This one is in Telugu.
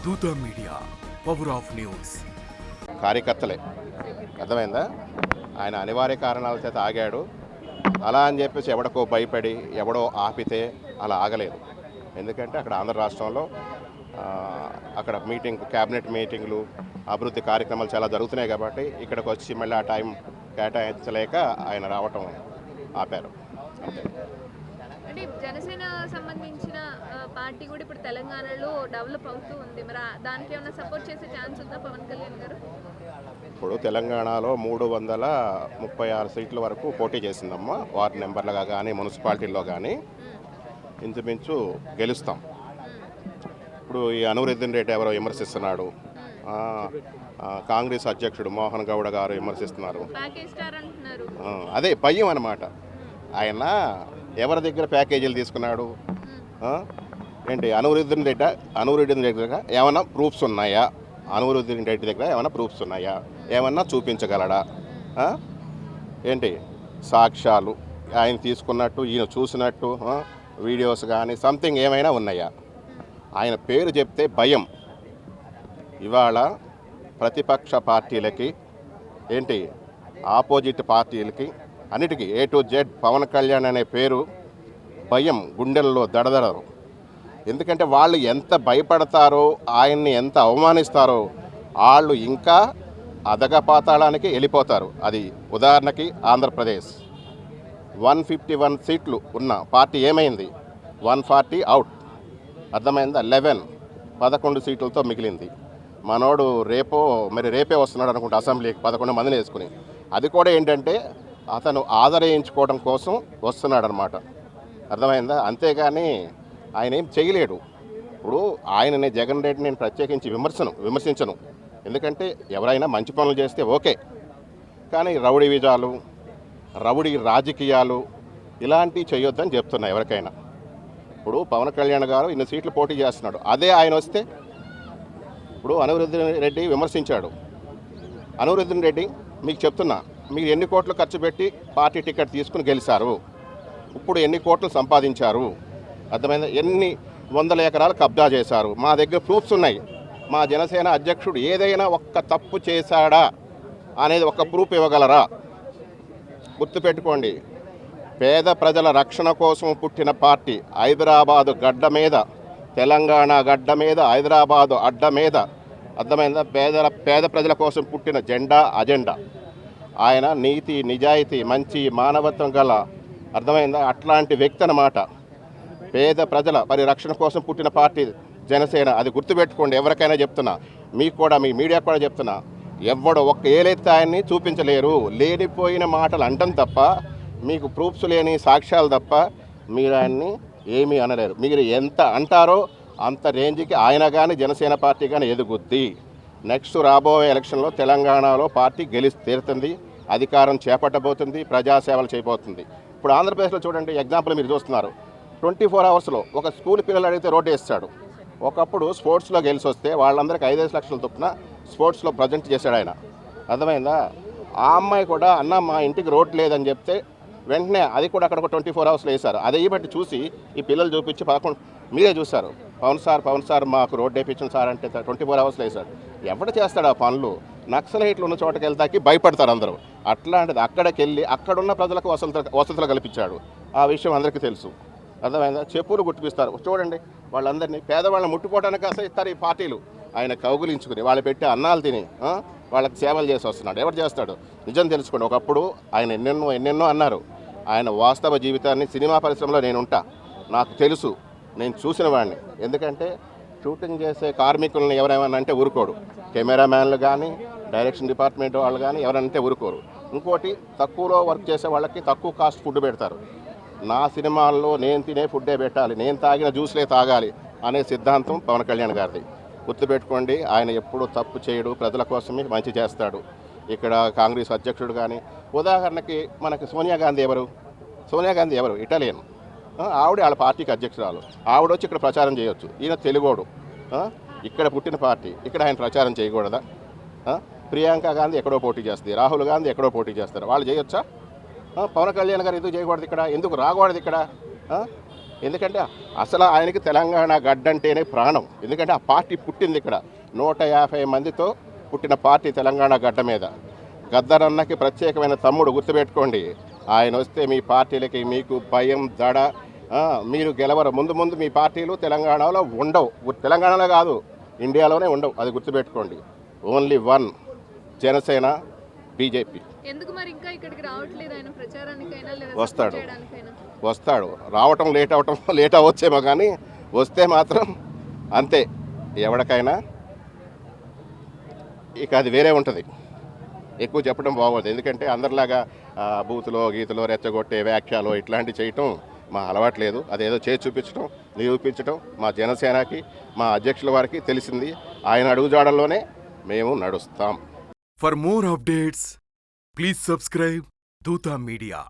దూత మీడియా, పవర్ ఆఫ్ న్యూస్. కార్యకర్తలే, అర్థమైందా? ఆయన అనివార్య కారణాల చేత ఆగాడు. అలా అని చెప్పేసి ఎవడికో భయపడి ఎవడో ఆపితే అలా ఆగలేదు. ఎందుకంటే అక్కడ ఆంధ్ర రాష్ట్రంలో అక్కడ క్యాబినెట్ మీటింగ్లు, అభివృద్ధి కార్యక్రమాలు చాలా జరుగుతున్నాయి కాబట్టి ఇక్కడికి వచ్చి మళ్ళీ ఆ టైం కేటాయించలేక ఆయన రావటం ఆపారు. అంతే. అంటే జనసేన సంబంధించిన పార్టీ కూడా ఇప్పుడు తెలంగాణలో డెవలప్ అవుతూ ఉంది. మరి దానికి ఏమైనా సపోర్ట్ చేసే ఛాన్స్ ఉందా పవన్ కళ్యాణ్ గారు? ఇప్పుడు తెలంగాణలో 336 సీట్ల వరకు పోటీ చేసిందమ్మా. వార్డు నెంబర్లుగా కానీ మున్సిపాలిటీల్లో కానీ ఇంచుమించు గెలుస్తాం. ఇప్పుడు ఈ అనురుద్దీన్ రెడ్డి ఎవరో విమర్శిస్తున్నాడు, కాంగ్రెస్ అధ్యక్షుడు మోహన్ గౌడ గారు విమర్శిస్తున్నారు. అదే భయం అన్నమాట. ఆయన ఎవరి దగ్గర ప్యాకేజీలు తీసుకున్నాడు ఏంటి? అనురుద్దీన్ రెడ్డి దగ్గర ఏమైనా ప్రూఫ్స్ ఉన్నాయా? అనురుద్దీన్ రెడ్డి దగ్గర ఏమైనా ప్రూఫ్స్ ఉన్నాయా? ఏమన్నా చూపించగలడా? ఏంటి సాక్ష్యాలు ఆయన తీసుకున్నట్టు, ఈయన చూసినట్టు వీడియోస్ కానీ సంథింగ్ ఏమైనా ఉన్నాయా? ఆయన పేరు చెప్తే భయం. ఇవాళ ప్రతిపక్ష పార్టీలకి ఏంటి, ఆపోజిట్ పార్టీలకి అన్నిటికీ A to Z Pawan Kalyan అనే పేరు భయం, గుండెల్లో దడదడరు. ఎందుకంటే వాళ్ళు ఎంత భయపడతారో, ఆయన్ని ఎంత అవమానిస్తారో వాళ్ళు ఇంకా అధగపాతాళానికి వెళ్ళిపోతారు. అది ఉదాహరణకి ఆంధ్రప్రదేశ్ 151 సీట్లు ఉన్న పార్టీ ఏమైంది? 140 అవుట్. అర్థమైందా? 11 సీట్లతో మిగిలింది. మనోడు రేపే వస్తున్నాడు అనుకుంటా అసెంబ్లీకి 11 మందిని వేసుకుని. అది కూడా ఏంటంటే అతను ఆదరించుకోవడం కోసం వస్తున్నాడు అనమాట. అర్థమైందా? అంతేగాని ఆయన ఏం చేయలేడు. ఇప్పుడు ఆయననే జగన్ రెడ్డి నేను ప్రత్యేకించి విమర్శించను. ఎందుకంటే ఎవరైనా మంచి పనులు చేస్తే ఓకే, కానీ రౌడీ విజాలు, రౌడీ రాజకీయాలు ఇలాంటివి చేయొద్దని చెప్తున్నా ఎవరికైనా. ఇప్పుడు పవన్ కళ్యాణ్ గారు ఇన్ని సీట్లు పోటీ చేస్తున్నాడు. అదే ఆయన వస్తే, ఇప్పుడు అనురుద్దీన్ రెడ్డి విమర్శించాడు. అనురుద్దీన్ రెడ్డి మీకు చెప్తున్నా, మీరు ఎన్ని కోట్లు ఖర్చు పెట్టి పార్టీ టికెట్ తీసుకుని గెలిచారు, ఇప్పుడు ఎన్ని కోట్లు సంపాదించారు, అర్థమైందా? ఎన్ని వందల ఎకరాలు కబ్జా చేశారు, మా దగ్గర ప్రూఫ్స్ ఉన్నాయి. మా జనసేన అధ్యక్షుడు ఏదైనా ఒక్క తప్పు చేశాడా అనేది ఒక్క ప్రూఫ్ ఇవ్వగలరా? గుర్తుపెట్టుకోండి, పేద ప్రజల రక్షణ కోసం పుట్టిన పార్టీ. హైదరాబాదు గడ్డ మీద, తెలంగాణ గడ్డ మీద, హైదరాబాదు అడ్డ మీద, అర్థమైందా? పేద ప్రజల కోసం పుట్టిన అజెండా. ఆయన నీతి, నిజాయితీ, మంచి మానవత్వం గల, అర్థమైందా, అట్లాంటి వ్యక్తి అన్నమాట. పేద ప్రజల పరిరక్షణ కోసం పుట్టిన పార్టీ జనసేన. అది గుర్తుపెట్టుకోండి. ఎవరికైనా చెప్తున్నా, మీకు కూడా, మీ మీడియా కూడా చెప్తున్నా, ఎవడో ఒక్క ఏలెత్తి ఆయన్ని చూపించలేరు. లేనిపోయిన మాటలు అంటం తప్ప, మీకు ప్రూఫ్స్ లేని సాక్ష్యాలు తప్ప మీరు ఆయన్ని ఏమీ అనలేరు. మీరు ఎంత అంటారో అంత రేంజ్కి ఆయన కానీ జనసేన పార్టీ కానీ ఎదుగుద్ది. నెక్స్ట్ రాబోయే ఎలక్షన్లో తెలంగాణలో పార్టీ తీరుతుంది, అధికారం చేపట్టబోతుంది, ప్రజాసేవలు చేయబోతుంది. ఇప్పుడు ఆంధ్రప్రదేశ్లో చూడండి, ఎగ్జాంపుల్ మీరు చూస్తున్నారు. 24 అవర్స్లో ఒక స్కూల్ పిల్లలు అడిగితే రోడ్డు వేస్తాడు. ఒకప్పుడు స్పోర్ట్స్లో గెలిచి వస్తే వాళ్ళందరికీ 5 లక్షల చొప్పున స్పోర్ట్స్లో ప్రజెంట్ చేశాడు ఆయన. అర్థమైందా? ఆ అమ్మాయి కూడా అన్న మా ఇంటికి రోడ్ లేదని చెప్తే వెంటనే అది కూడా అక్కడ ఒక 24 అవర్స్లో వేశారు. అది బట్టి చూసి ఈ పిల్లలు చూపించి 11 మీరే చూశారు. పవన్ సార్ మాకు రోడ్ వేయించిన సార్ అంటే 24 అవర్స్లో వేశాడు. ఎవడు చేస్తాడు ఆ పనులు? నక్సలైట్లు ఉన్న చోటకి వెళ్తాకి భయపడతారు అందరూ. అట్లాంటిది అక్కడికి వెళ్ళి అక్కడున్న ప్రజలకు వసతులు కల్పించాడు. ఆ విషయం అందరికీ తెలుసు. అర్థమైందా? చెప్పులు గుర్తిపిస్తారు. చూడండి, వాళ్ళందరినీ పేదవాళ్ళని ముట్టుకోవడానికి ఇస్తారు ఈ పార్టీలు. ఆయన కౌగులించుకుని వాళ్ళు పెట్టి అన్నాలు తిని వాళ్ళకి సేవలు చేసి వస్తున్నాడు. ఎవరు చేస్తాడు? నిజం తెలుసుకోండి. ఒకప్పుడు ఆయన ఎన్నెన్నో అన్నారు. ఆయన వాస్తవ జీవితాన్ని సినిమా పరిశ్రమలో నేను ఉంటా, నాకు తెలుసు, నేను చూసిన వాడిని. ఎందుకంటే షూటింగ్ చేసే కార్మికులను ఎవరేమన్నా అంటే ఊరుకోడు. కెమెరామ్యాన్లు కానీ, డైరెక్షన్ డిపార్ట్మెంట్ వాళ్ళు కానీ ఎవరంటే ఊరుకోరు. ఇంకోటి, తక్కువలో వర్క్ చేసే వాళ్ళకి తక్కువ కాస్ట్ ఫుడ్ పెడతారు. నా సినిమాల్లో నేను తినే ఫుడ్డే పెట్టాలి, నేను తాగిన జ్యూస్లే తాగాలి అనే సిద్ధాంతం పవన్ కళ్యాణ్ గారిది. గుర్తుపెట్టుకోండి, ఆయన ఎప్పుడూ తప్పు చేయడు, ప్రజల కోసమే మంచి చేస్తాడు. ఇక్కడ కాంగ్రెస్ అధ్యక్షుడు కానీ, ఉదాహరణకి మనకి సోనియా గాంధీ ఎవరు? ఇటాలియన్. ఆవిడ వాళ్ళ పార్టీకి అధ్యక్షురాలు. ఆవిడ వచ్చి ఇక్కడ ప్రచారం చేయొచ్చు. ఈయన తెలుగోడు, ఇక్కడ పుట్టిన పార్టీ, ఇక్కడ ఆయన ప్రచారం చేయకూడదా? ప్రియాంక గాంధీ ఎక్కడో పోటీ చేస్తుంది, రాహుల్ గాంధీ ఎక్కడో పోటీ చేస్తారు. వాళ్ళు చేయొచ్చా? పవన్ కళ్యాణ్ గారు ఎందుకు చేయకూడదు? ఇక్కడ ఎందుకు రాకూడదు? ఇక్కడ ఎందుకంటే అసలు ఆయనకి తెలంగాణ గడ్డ అంటేనే ప్రాణం. ఎందుకంటే ఆ పార్టీ పుట్టింది ఇక్కడ 150 మందితో పుట్టిన పార్టీ తెలంగాణ గడ్డ మీద. గద్దరన్నకి ప్రత్యేకమైన తమ్ముడు, గుర్తుపెట్టుకోండి. ఆయన వస్తే మీ పార్టీలకి మీకు భయం దడ, మీరు గెలవరు. ముందు మీ పార్టీలు తెలంగాణలో ఉండవు. తెలంగాణలో కాదు, ఇండియాలోనే ఉండవు. అది గుర్తుపెట్టుకోండి. Only one, Janasena, BJP. ఎందుకు మరి ఇంకా ఇక్కడికి రావట్లేదు ఆయన ప్రచారానికైనా లేదా వస్తాడు. support చేయడానికైనా? వస్తాడు. రావటం లేట్ అవ్వచ్చేమో, కానీ వస్తే మాత్రం అంతే. ఎవరికైనా ఇక అది వేరే ఉంటుంది. ఎక్కువ చెప్పడం బాగోదు. ఎందుకంటే అందరిలాగా బూతులో గీతలో రెచ్చగొట్టే వ్యాఖ్యలు ఇట్లాంటివి చేయటం మా అలవాట్లేదు. అదేదో చేసి చూపించడం, నిరూపించడం మా జనసేనకి, మా అధ్యక్షుల వారికి తెలిసింది. ఆయన అడుగుజాడల్లోనే మేము నడుస్తాం. For more updates, please subscribe Dutta Media.